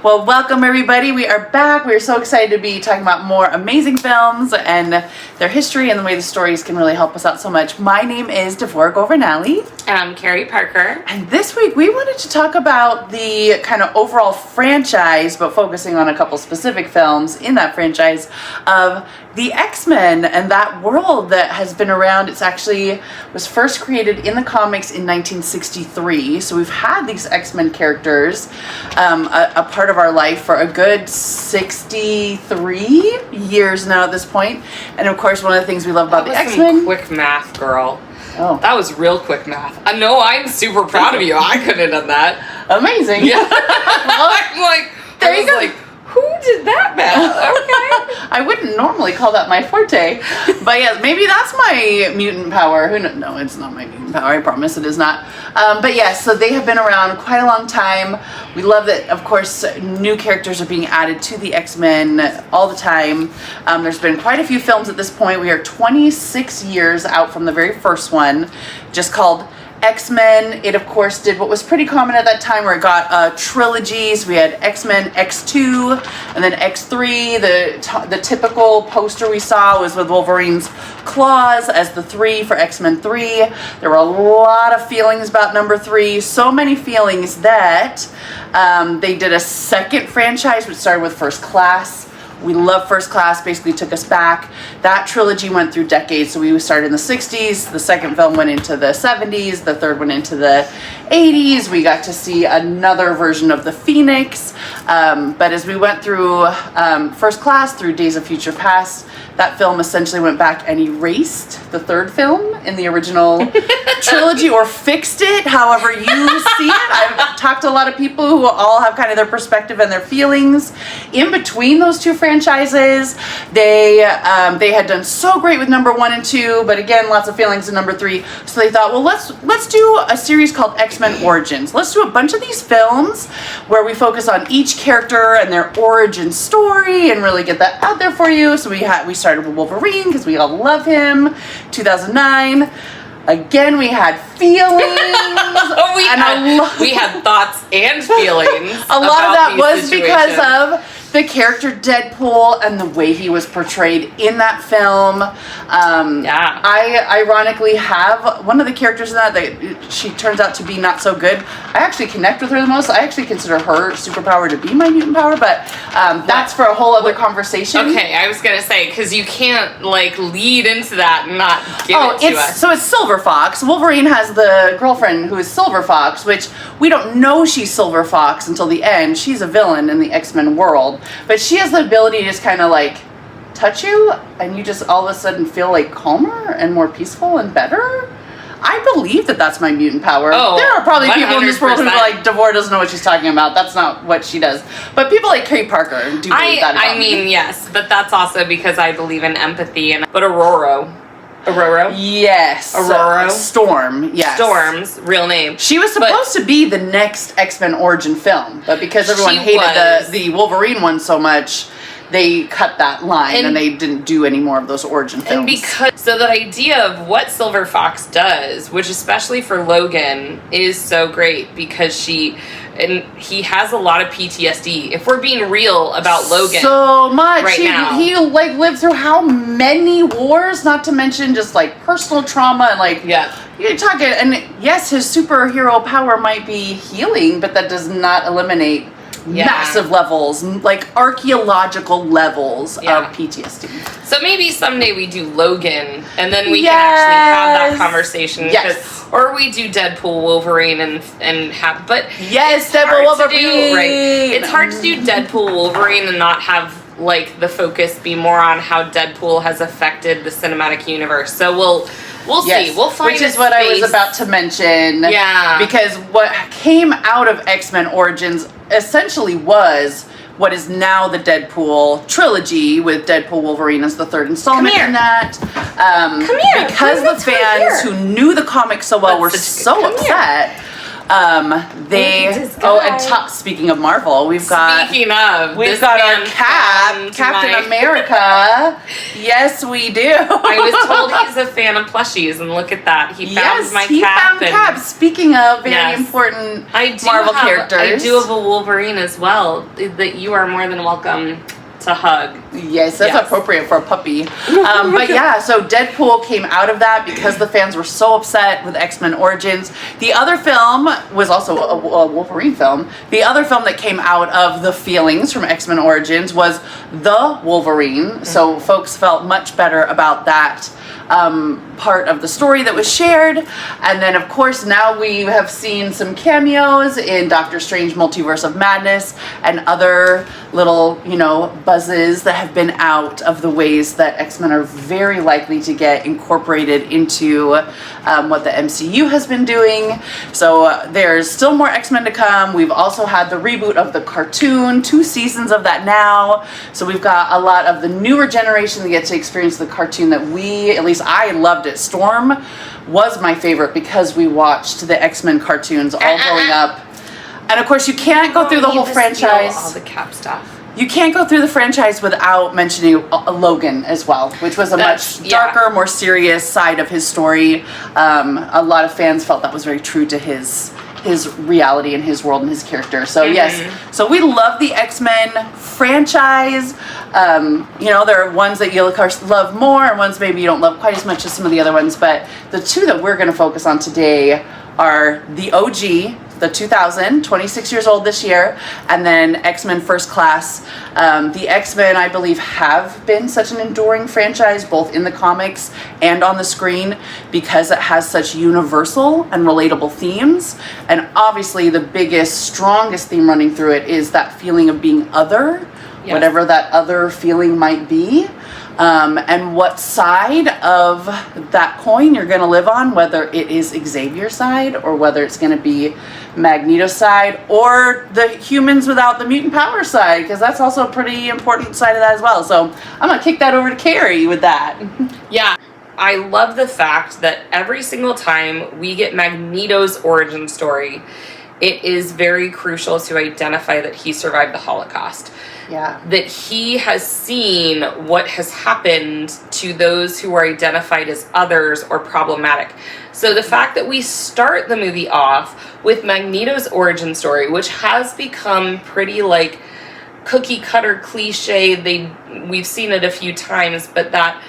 Well, welcome everybody. We are back. We are so excited to be talking about more amazing films and their history and the way the stories can really help us out so much. My name is Dvorah Governale. And I'm Keri Parker. And this week we wanted to talk about the kind of overall franchise, but focusing on a couple specific films in that franchise of the X-Men and that world that has been around. It's actually was first created in the comics in 1963. So we've had these X-Men characters a part of our life for a good 63 years now at this point. And of course, one of the things we love about the X-Men. Quick math, girl. Oh, that was real quick math. I know. I'm super proud of you. I couldn't have done that. Amazing. Yeah. I'm like, there you go. Like, who did that math? Okay. I wouldn't normally call that my forte, but yeah, maybe that's my mutant power. Who knows? No, it's not my mutant power. I promise it is not. But yeah, so they have been around quite a long time. We love that, of course, new characters are being added to the X-Men all the time. There's been quite a few films at this point. We are 26 years out from the very first one, just called X-Men. It of course did what was pretty common at that time, where it got trilogies. We had X-Men X2 and then X3. The typical poster we saw was with Wolverine's claws as the 3 for X-Men 3. There were a lot of feelings about number 3, so many feelings that they did a second franchise which started with First Class. We love First Class, basically took us back. That trilogy went through decades. So we started in the 60s, the second film went into the 70s, the third went into the 80s. We got to see another version of the Phoenix. But as we went through First Class, through Days of Future Past, that film essentially went back and erased the third film in the original trilogy, or fixed it, however you see it. I've talked to a lot of people who all have kind of their perspective and their feelings. In between those two franchises, they had done so great with number 1 and 2, but again, lots of feelings in number 3. So they thought, well, let's do a series called X-Men Origins. Let's do a bunch of these films where we focus on each character and their origin story and really get that out there for you. So we started with Wolverine because we all love him. 2009. Again, we had feelings. We had thoughts and feelings. A lot of that was because of the character Deadpool and the way he was portrayed in that film. Yeah. I ironically have one of the characters in that she turns out to be not so good. I actually connect with her the most. I actually consider her superpower to be my mutant power, but that's for a whole other conversation. Okay, I was gonna say, because you can't lead into that and not give it to us. So it's Silver Fox. Wolverine has the girlfriend who is Silver Fox, which we don't know she's Silver Fox until the end. She's a villain in the X-Men world. But she has the ability to just kind of touch you and you just all of a sudden feel calmer and more peaceful and better. I believe that that's my mutant power. Oh, there are probably 100%. People in this world who are Dvorah doesn't know what she's talking about. That's not what she does. But people like Keri Parker do believe that about me. Yes, but that's also because I believe in empathy. But Aurora? Yes. Aurora? Storm, yes. Storm's real name. She was supposed to be the next X-Men origin film, but because everyone hated the Wolverine one so much, they cut that line and they didn't do any more of those origin films. And so the idea of what Silver Fox does, which especially for Logan, is so great because he has a lot of PTSD. If we're being real about Logan, so much right now, he lived through how many wars? Not to mention just personal trauma and you're talking. And yes, his superhero power might be healing, but that does not eliminate massive levels, archaeological levels of PTSD. So maybe someday we do Logan, and then we can actually have that conversation. Yes. Or we do Deadpool, Wolverine, and have. But yes, Deadpool, Wolverine. It's hard to do Deadpool, Wolverine, and not have the focus be more on how Deadpool has affected the cinematic universe. So we'll see. We'll find which is what I was about to mention. Yeah. Because what came out of X-Men Origins essentially was what is now the Deadpool trilogy, with Deadpool Wolverine as the third installment in that. Because the fans who knew the comics so well were so upset. Speaking of Marvel, we've got our Captain America. Yes, we do. I was told he's a fan of plushies, and look at that. He found my cap. Speaking of very important Marvel characters. I do have a Wolverine as well that you are more than welcome to hug. Yes, that's appropriate for a puppy. But yeah, so Deadpool came out of that because the fans were so upset with X-Men Origins. The other film was also a Wolverine film. The other film that came out of the feelings from X-Men Origins was The Wolverine. So folks felt much better about that part of the story that was shared. And then, of course, now we have seen some cameos in Doctor Strange Multiverse of Madness and other little, buzzes that have been out of the ways that X-Men are very likely to get incorporated into what the MCU has been doing. So there's still more X-Men to come. We've also had the reboot of the cartoon, 2 seasons of that now. So we've got a lot of the newer generation that get to experience the cartoon that at least I loved it. Storm was my favorite because we watched the X-Men cartoons all growing up. And of course, you can't go through the whole franchise. All the Cap stuff. You can't go through the franchise without mentioning Logan as well, which was a much darker, more serious side of his story. A lot of fans felt that was very true to his reality and his world and his character. So yes, so we love the X-Men franchise. There are ones that you'll of course love more and ones maybe you don't love quite as much as some of the other ones, but the 2 that we're going to focus on today are the OG, the 2000, 26 years old this year, and then X-Men First Class. The X-Men, I believe, have been such an enduring franchise, both in the comics and on the screen, because it has such universal and relatable themes. And obviously, the biggest, strongest theme running through it is that feeling of being other, whatever that other feeling might be. And what side of that coin you're going to live on, whether it is Xavier's side or whether it's going to be Magneto's side or the humans without the mutant power side, because that's also a pretty important side of that as well. So I'm going to kick that over to Keri with that. Yeah. I love the fact that every single time we get Magneto's origin story, it is very crucial to identify that he survived the Holocaust. Yeah. That he has seen what has happened to those who are identified as others or problematic. So the fact that we start the movie off with Magneto's origin story, which has become pretty cookie cutter cliche. We've seen it a few times, but that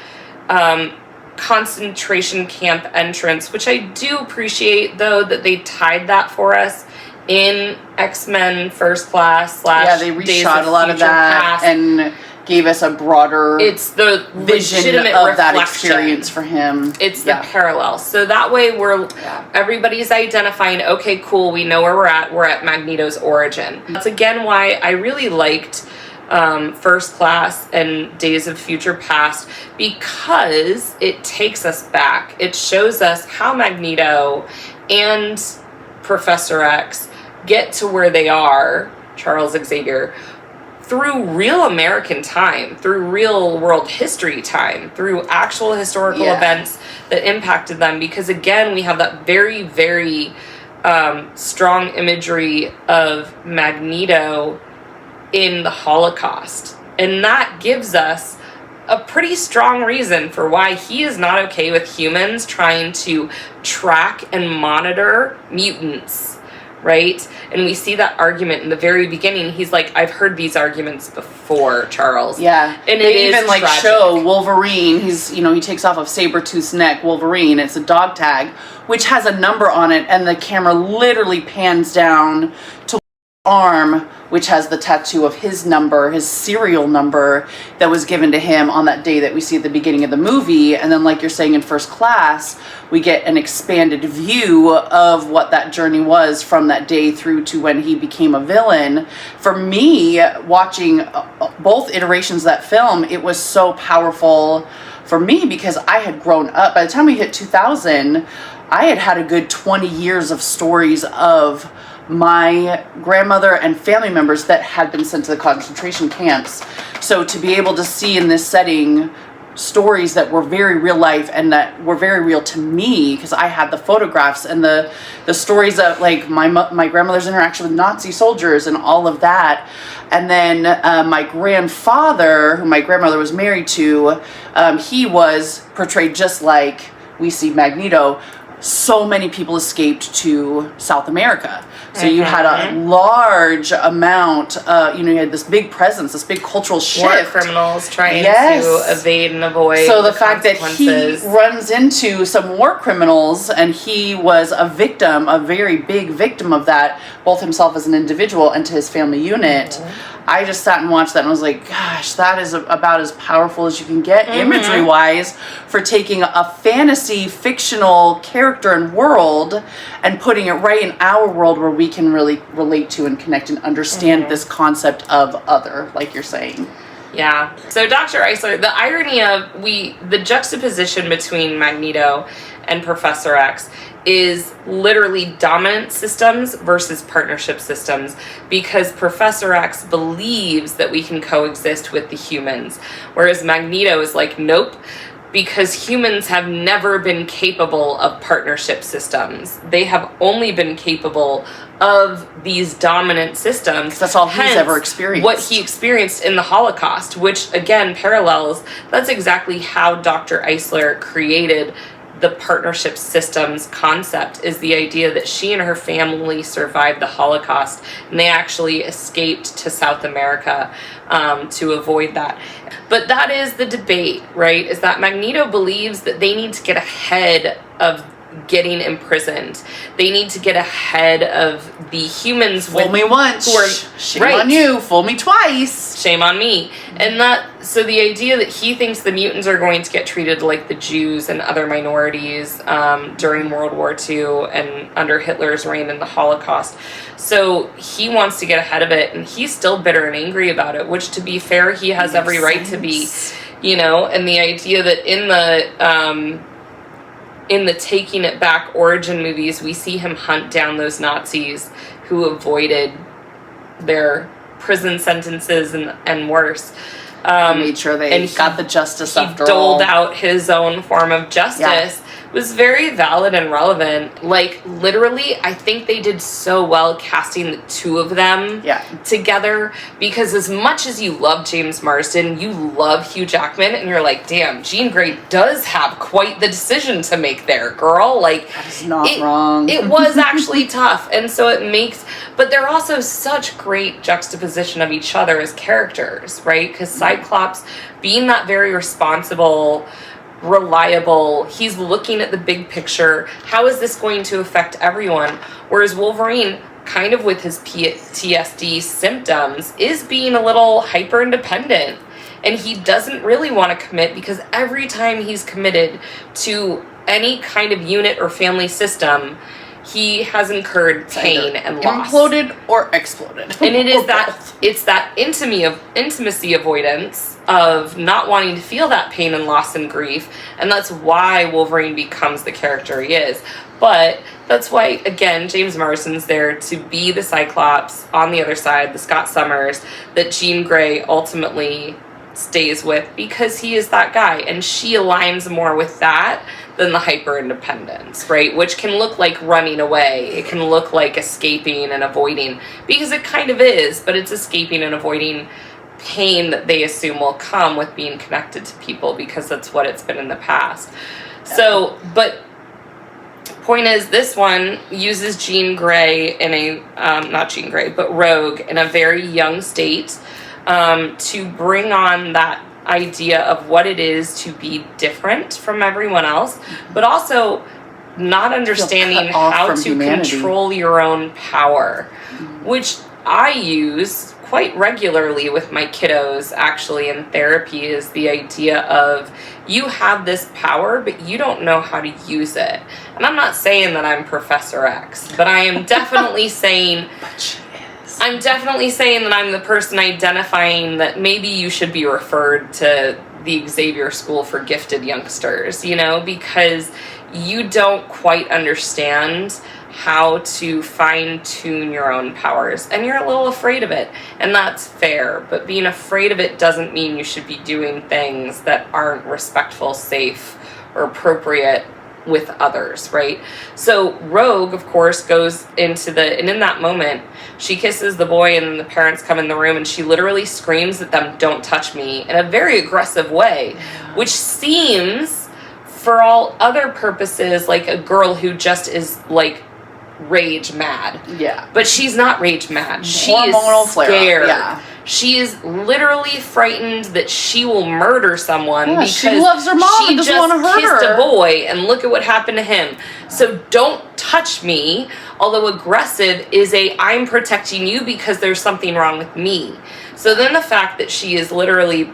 concentration camp entrance, which I do appreciate though that they tied that for us in X-Men First Class / they reshot a lot of that and gave us a broader vision of that experience for him. It's the parallel. So that way everybody's identifying, okay, cool, we know where we're at. We're at Magneto's origin. That's again why I really liked First Class and Days of Future Past, because it takes us back. It shows us how Magneto and Professor X get to where they are, Charles Xavier, through real American time, through real world history time, through actual historical events that impacted them. Because again, we have that very, very strong imagery of Magneto in the Holocaust. And that gives us a pretty strong reason for why he is not okay with humans trying to track and monitor mutants, right? And we see that argument in the very beginning. He's like, I've heard these arguments before, Charles. Yeah. And they even show Wolverine, he takes off of Sabretooth's neck, Wolverine, it's a dog tag, which has a number on it, and the camera literally pans down to arm, which has the tattoo of his number, his serial number that was given to him on that day that we see at the beginning of the movie. And then, like you're saying, in First Class, we get an expanded view of what that journey was from that day through to when he became a villain. For me, watching both iterations of that film, it was so powerful for me because I had grown up. By the time we hit 2000, I had a good 20 years of stories of my grandmother and family members that had been sent to the concentration camps. So to be able to see in this setting stories that were very real life and that were very real to me, because I had the photographs and the stories of like my grandmother's interaction with Nazi soldiers and all of that. And then my grandfather, who my grandmother was married to, he was portrayed just like we see Magneto. So many people escaped to South America. So you had a large amount, you had this big presence, this big cultural shift. War criminals trying to evade and avoid. So the fact that he runs into some war criminals and he was a victim, a very big victim of that, both himself as an individual and to his family unit. I just sat and watched that and was like, gosh, that is about as powerful as you can get imagery-wise for taking a fantasy, fictional character and world and putting it right in our world where we can really relate to and connect and understand this concept of other, like you're saying. Yeah. So Dr. Eisler, the irony of the juxtaposition between Magneto and Professor X is literally dominant systems versus partnership systems, because Professor X believes that we can coexist with the humans, whereas Magneto is like, nope, because humans have never been capable of partnership systems. They have only been capable of these dominant systems. That's all he's ever experienced. What he experienced in the Holocaust, which again parallels, that's exactly how Dr. Eisler created the partnership systems concept, is the idea that she and her family survived the Holocaust and they actually escaped to South America to avoid that. But that is the debate, right? Is that Magneto believes that they need to get ahead of getting imprisoned. They need to get ahead of the humans. Fool me once, shame on you. Fool me twice, shame on me. And so the idea that he thinks the mutants are going to get treated like the Jews and other minorities during World War II and under Hitler's reign in the Holocaust. So he wants to get ahead of it, and he's still bitter and angry about it, which, to be fair, he has every right to be, and the idea that in the Taking It Back origin movies, we see him hunt down those Nazis who avoided their prison sentences and worse. Made sure they got the justice after all. He doled out his own form of justice. Yeah. Was very valid and relevant. Like, literally, I think they did so well casting the two of them together, because as much as you love James Marsden, you love Hugh Jackman, and you're like, damn, Jean Grey does have quite the decision to make there, girl. Like, that is not wrong. It was actually tough, and so it makes, but they're also such great juxtaposition of each other as characters, right? Because Cyclops, being that very responsible, reliable, he's looking at the big picture. How is this going to affect everyone? Whereas Wolverine, kind of with his PTSD symptoms, is being a little hyper independent, and he doesn't really want to commit, because every time he's committed to any kind of unit or family system, he has incurred pain and loss. Imploded or exploded. And it is that intimacy avoidance of not wanting to feel that pain and loss and grief, and that's why Wolverine becomes the character he is. But that's why, again, James Marsden's there to be the Cyclops on the other side, the Scott Summers, that Jean Grey ultimately stays with, because he is that guy, and she aligns more with that than the hyper-independence, right? Which can look like running away. It can look like escaping and avoiding, because it kind of is, but it's escaping and avoiding pain that they assume will come with being connected to people, because that's what it's been in the past. Yeah. So, but point is, this one uses Jean Grey in a, not Jean Grey, but Rogue in a very young state, to bring on that idea of what it is to be different from everyone else, but also not understanding how to control your own power, which I use quite regularly with my kiddos, actually, in therapy, is the idea of, you have this power, but you don't know how to use it. And I'm not saying that I'm Professor X, but I am definitely saying... I'm definitely saying that I'm the person identifying that maybe you should be referred to the Xavier School for Gifted Youngsters, because you don't quite understand how to fine-tune your own powers, and you're a little afraid of it, and that's fair, but being afraid of it doesn't mean you should be doing things that aren't respectful, safe, or appropriate with others, right? So Rogue, of course, goes into and in that moment, she kisses the boy, and then the parents come in the room, and she literally screams at them, "Don't touch me," in a very aggressive way, which seems, for all other purposes, like a girl who just is, like, rage mad. Yeah. But she's not rage mad. She Hormonal is scared. flare-up, yeah. She is literally frightened that she will murder someone because she loves her mom and doesn't want to hurt her. She just kissed a boy, and look at what happened to him. So don't touch me, although aggressive is I'm protecting you because there's something wrong with me. So then the fact that she is literally,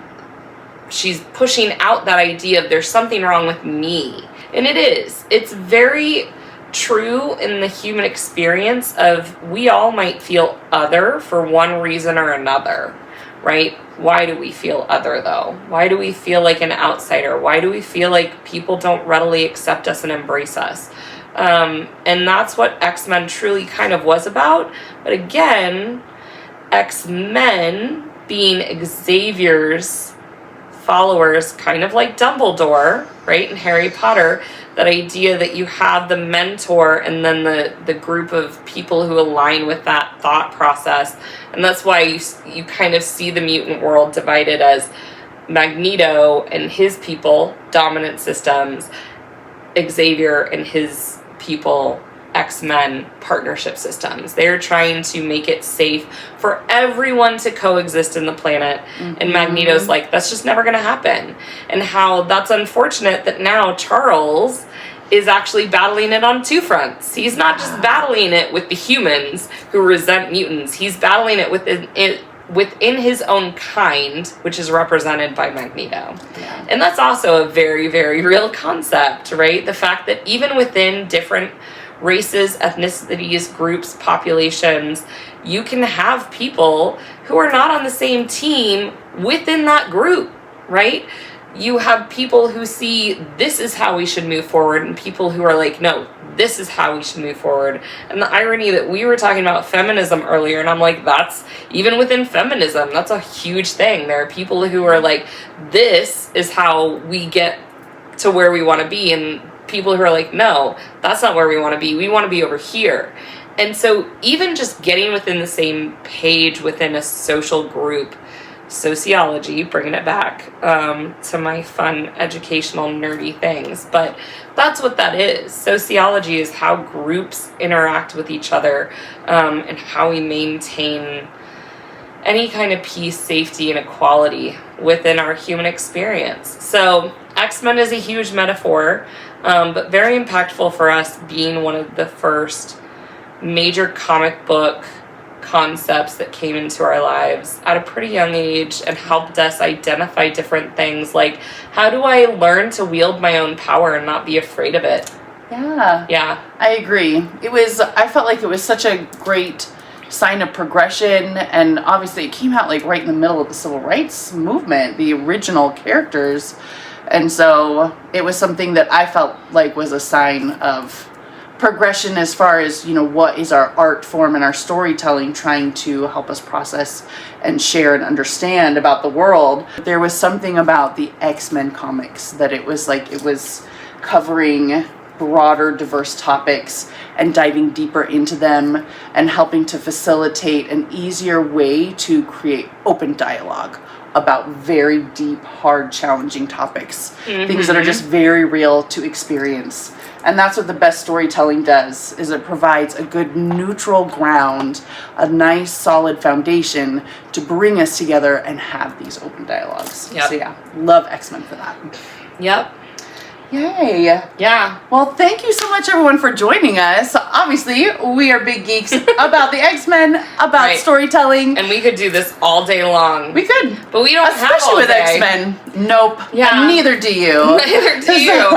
she's pushing out that idea of there's something wrong with me. And it is. It's very true in the human experience of we all might feel other for one reason or another, right? Why do we feel other, though? Why do we feel like an outsider? Why do we feel like people don't readily accept us and embrace us? And that's what X-Men truly kind of was about. But again, X-Men being Xavier's followers, kind of like Dumbledore, right, in Harry Potter, that idea that you have the mentor and then the group of people who align with that thought process. And that's why you kind of see the mutant world divided as Magneto and his people, dominant systems, Xavier and his people, X-Men, partnership systems. They're trying to make it safe for everyone to coexist in the planet. Mm-hmm. And Magneto's like, that's just never going to happen. And how that's unfortunate that now Charles is actually battling it on two fronts. He's not just battling it with the humans who resent mutants. He's battling it within his own kind, which is represented by Magneto. Yeah. And that's also a very, very real concept, right? The fact that even within different races, ethnicities, groups, populations, you can have people who are not on the same team within that group, right? You have people who see this is how we should move forward, and people who are like, no, this is how we should move forward. And the irony that we were talking about feminism earlier, and I'm like, that's even within feminism, that's a huge thing. There are people who are like, this is how we get to where we want to be, and people who are like, no, that's not where we want to be. We want to be over here. And so even just getting within the same page within a social group, sociology, bringing it back to my fun, educational, nerdy things. But that's what that is. Sociology is how groups interact with each other and how we maintain any kind of peace, safety, and equality within our human experience. So X-Men is a huge metaphor, but very impactful for us, being one of the first major comic book concepts that came into our lives at a pretty young age and helped us identify different things, like, how do I learn to wield my own power and not be afraid of it? Yeah, I agree. I felt like it was such a great sign of progression, and obviously it came out like right in the middle of the civil rights movement, the original characters, and so it was something that I felt like was a sign of progression as far as, you know, what is our art form and our storytelling trying to help us process and share and understand about the world. There was something about the X-Men comics that it was covering broader, diverse topics and diving deeper into them and helping to facilitate an easier way to create open dialogue about very deep, hard, challenging topics. Mm-hmm. Things that are just very real to experience. And that's what the best storytelling does, is it provides a good neutral ground, a nice solid foundation to bring us together and have these open dialogues. Yep. So yeah, love X-Men for that. Yep. Yay. Yeah. Well, thank you so much, everyone, for joining us. Obviously, we are big geeks about the X-Men, about storytelling. And we could do this all day long. We could. But we don't have all Especially with day. X-Men. Nope. Yeah. Neither do you. Neither do you.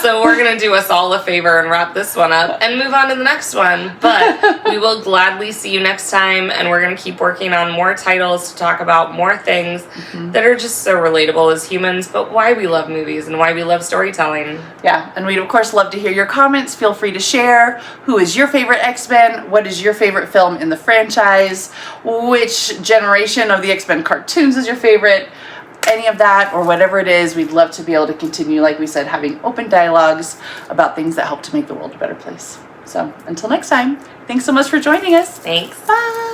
So we're going to do us all a favor and wrap this one up and move on to the next one. But we will gladly see you next time. And we're going to keep working on more titles to talk about more things that are just so relatable as humans, but why we love movies and why we love storytelling. storytelling. Yeah, and we'd of course love to hear your comments. Feel free to share. Who is your favorite X-Men? What is your favorite film in the franchise? Which generation of the X-Men cartoons is your favorite? Any of that or whatever it is, we'd love to be able to continue, like we said, having open dialogues about things that help to make the world a better place. So until next time, thanks so much for joining us. Thanks. Bye.